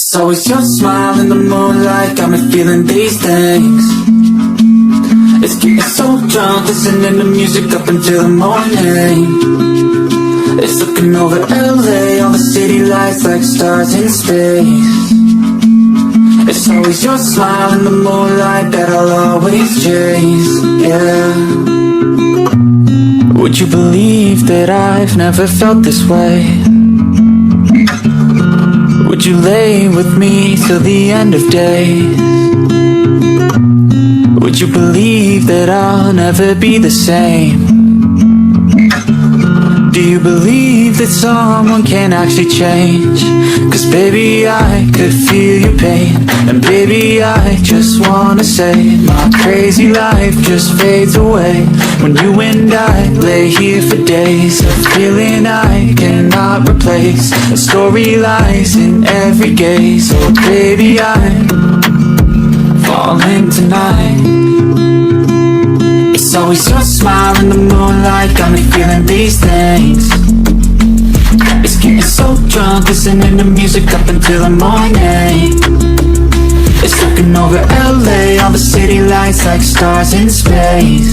It's always your smile in the moonlight, got me feeling these things. It's getting so drunk, listening to music up until the morning. It's looking over LA, all the city lights like stars in space. It's always your smile in the moonlight that I'll always chase, yeah. Would you believe that I've never felt this way? Would you lay with me till the end of days? Would you believe that I'll never be the same? Do you believe that someone can actually change? Cause baby I could feel your pain. And baby I just wanna say, my crazy life just fades away when you and I lay here for days. A feeling I cannot replace, a story lies in every gaze. Oh baby I'm falling tonight. It's always your smile in the moonlight, got me feeling these things. It's getting so drunk, listening to music up until the morning. It's looking over LA, all the city lights like stars in space.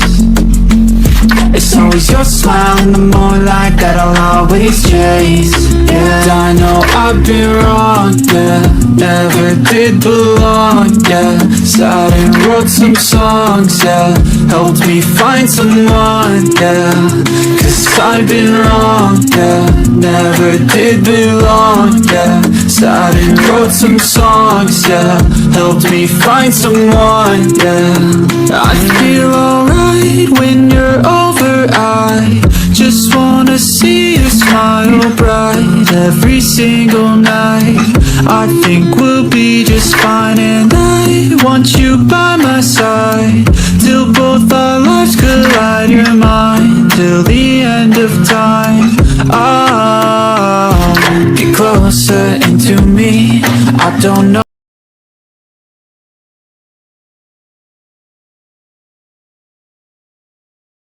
It's always your smile in the moonlight that I'll always chase, yeah. I know I've been wrong, yeah. Never did belong, yeah. Sat and wrote some songs, yeah. Helped me find someone, yeah. Cause I've been wrong, yeah. Never did belong, yeah. Sat and wrote some songs, yeah. Helped me find someone, yeah. I feel alright when you're over. I just wanna see you smile bright every single night. I think we'll be just fine, and I want you by my side till both our lives collide. You're mine till the end of time. Oh, get closer into me. I don't know